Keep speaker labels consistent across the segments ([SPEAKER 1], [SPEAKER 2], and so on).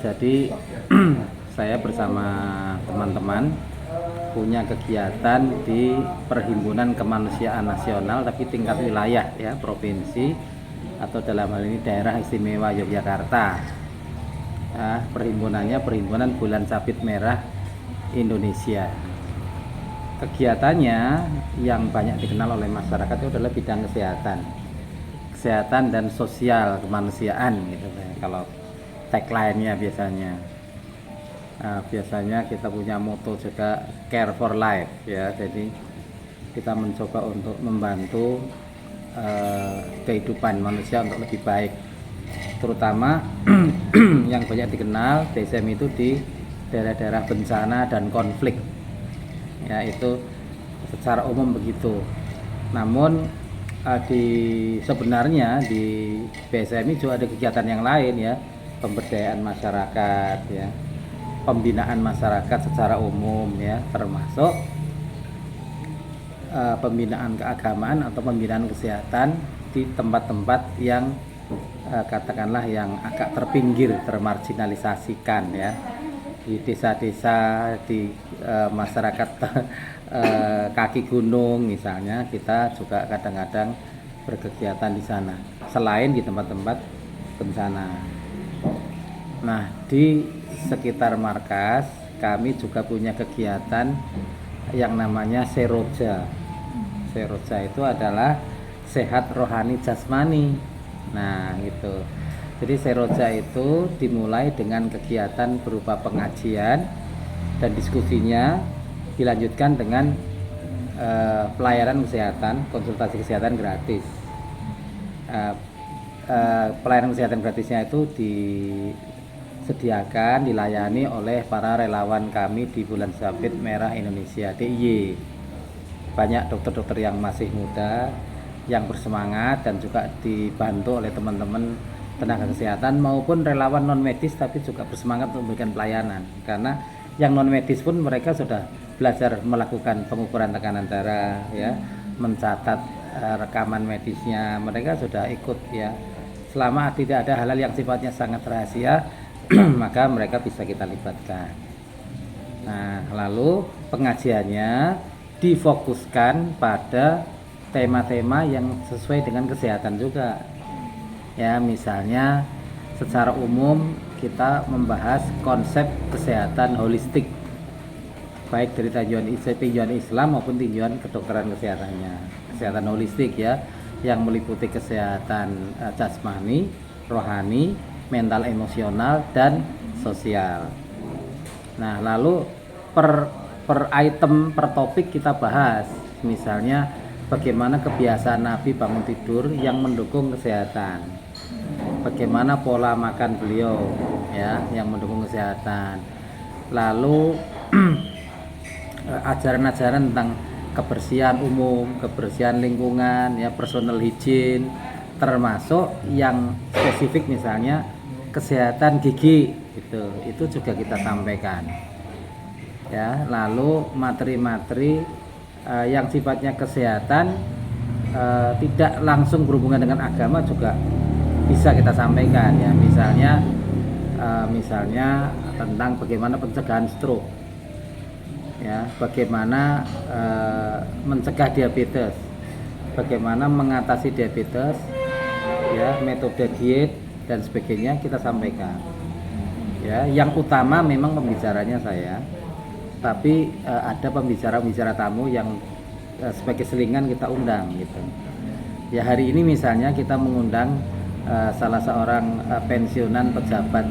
[SPEAKER 1] Jadi saya bersama teman-teman punya kegiatan di Perhimpunan Kemanusiaan Nasional tapi tingkat wilayah ya, provinsi atau dalam hal ini daerah istimewa Yogyakarta. Perhimpunannya Perhimpunan Bulan Sabit Merah Indonesia. Kegiatannya yang banyak dikenal oleh masyarakat itu adalah bidang kesehatan dan sosial kemanusiaan gitu. Kalau tagline-nya biasanya kita punya moto juga care for life ya. Jadi kita mencoba untuk membantu kehidupan manusia untuk lebih baik, terutama yang banyak dikenal DSM itu di daerah-daerah bencana dan konflik ya, itu secara umum begitu. Namun sebenarnya di BSMI juga ada kegiatan yang lain ya, pemberdayaan masyarakat ya, pembinaan masyarakat secara umum ya, termasuk pembinaan keagamaan atau pembinaan kesehatan di tempat-tempat yang katakanlah yang agak terpinggir, termarginalisasikan ya, di desa-desa, di masyarakat kaki gunung misalnya, kita juga kadang-kadang berkegiatan di sana selain di tempat-tempat bencana. Nah, di sekitar markas kami juga punya kegiatan yang namanya Seroja. Seroja itu adalah sehat rohani jasmani. Nah, gitu. Jadi Seroja itu dimulai dengan kegiatan berupa pengajian dan diskusinya dilanjutkan dengan pelayanan kesehatan, konsultasi kesehatan gratis. Pelayanan kesehatan gratisnya itu disediakan, dilayani oleh para relawan kami di Bulan Sabit Merah Indonesia DIY. Banyak dokter-dokter yang masih muda, yang bersemangat dan juga dibantu oleh teman-teman tenaga kesehatan maupun relawan non medis, tapi juga bersemangat untuk memberikan pelayanan, karena yang non medis pun mereka sudah belajar melakukan pengukuran tekanan darah ya, mencatat rekaman medisnya, mereka sudah ikut ya. Selama tidak ada hal-hal yang sifatnya sangat rahasia maka mereka bisa kita libatkan. Nah, lalu pengajiannya difokuskan pada tema-tema yang sesuai dengan kesehatan juga ya. Misalnya secara umum kita membahas konsep kesehatan holistik, baik dari tinjauan Islam maupun tinjauan kedokteran kesehatannya. Kesehatan holistik ya, yang meliputi kesehatan jasmani, rohani, mental, emosional, dan sosial. Nah, lalu per item, per topik kita bahas, misalnya bagaimana kebiasaan Nabi bangun tidur yang mendukung kesehatan, bagaimana pola makan beliau ya yang mendukung kesehatan, lalu ajaran-ajaran tentang kebersihan umum, kebersihan lingkungan ya, personal hygiene, termasuk yang spesifik misalnya kesehatan gigi itu juga kita sampaikan ya. Lalu materi-materi yang sifatnya kesehatan tidak langsung berhubungan dengan agama juga bisa kita sampaikan ya. Misalnya tentang bagaimana pencegahan stroke ya, bagaimana mencegah diabetes, bagaimana mengatasi diabetes ya, metode diet dan sebagainya kita sampaikan ya. Yang utama memang pembicaranya saya, tapi ada pembicara tamu yang sebagai selingan kita undang gitu ya. Hari ini misalnya kita mengundang salah seorang pensiunan pejabat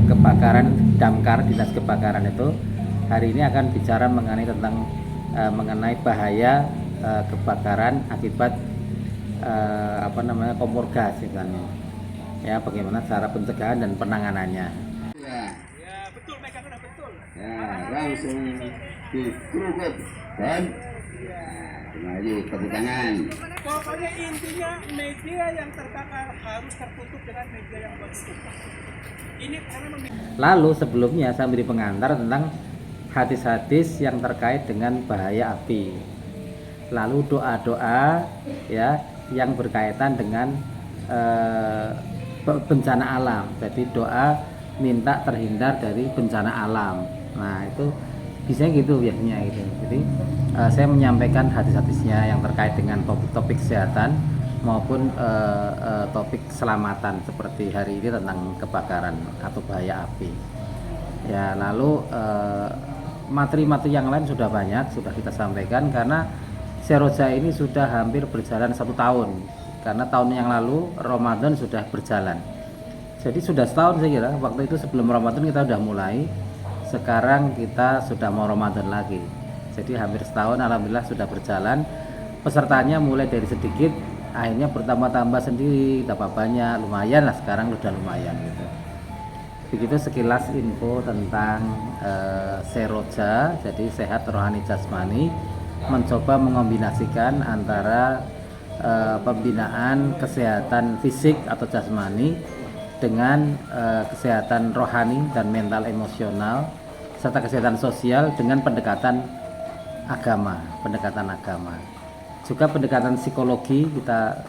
[SPEAKER 1] kebakaran, damkar, dinas kebakaran itu hari ini akan bicara mengenai bahaya kebakaran akibat kompor gas misalnya ya, bagaimana cara pencegahan dan penanganannya.
[SPEAKER 2] Ya, betul, Megan, udah betul.
[SPEAKER 3] Ya, langsung dikerukut dan maju tepuk tangan.
[SPEAKER 2] Pokoknya intinya media yang terbakar harus tertutup dengan media yang bagus. Ini karena
[SPEAKER 1] Lalu sebelumnya saya beri pengantar tentang hadis-hadis yang terkait dengan bahaya api. Lalu doa-doa ya yang berkaitan dengan bencana alam. Jadi doa minta terhindar dari bencana alam. Nah itu biasanya gitu biasanya gitu. Jadi saya menyampaikan hadis-hadisnya yang terkait dengan topik-topik kesehatan maupun topik keselamatan seperti hari ini tentang kebakaran atau bahaya api. Ya lalu materi-materi yang lain sudah banyak sudah kita sampaikan karena Seroja ini sudah hampir berjalan 1 tahun karena tahun yang lalu Ramadan sudah berjalan. Jadi sudah setahun saya kira. Waktu itu sebelum Ramadan kita sudah mulai. Sekarang kita sudah mau Ramadan lagi. Jadi hampir setahun alhamdulillah sudah berjalan. Pesertanya mulai dari sedikit, akhirnya bertambah-tambah sendiri, dapat banyak, lumayan lah sekarang sudah lumayan gitu. Begitu sekilas info tentang Seroja, jadi sehat rohani jasmani, mencoba mengombinasikan antara pembinaan kesehatan fisik atau jasmani dengan kesehatan rohani dan mental emosional serta kesehatan sosial dengan pendekatan agama, juga pendekatan psikologi kita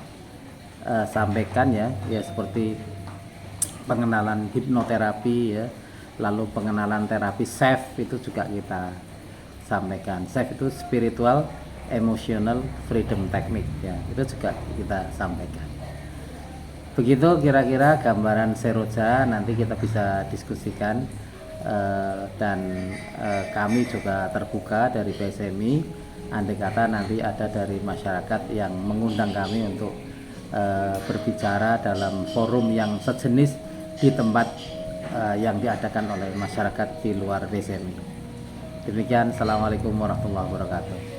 [SPEAKER 1] sampaikan ya seperti pengenalan hipnoterapi ya, lalu pengenalan terapi SAFE itu juga kita sampaikan. SAFE itu spiritual emotional freedom technique ya, itu juga kita sampaikan. Begitu kira-kira gambaran Seroja, nanti kita bisa diskusikan dan kami juga terbuka dari PSMI andai kata nanti ada dari masyarakat yang mengundang kami untuk berbicara dalam forum yang sejenis di tempat yang diadakan oleh masyarakat di luar PSMI. Demikian, Assalamualaikum warahmatullahi wabarakatuh.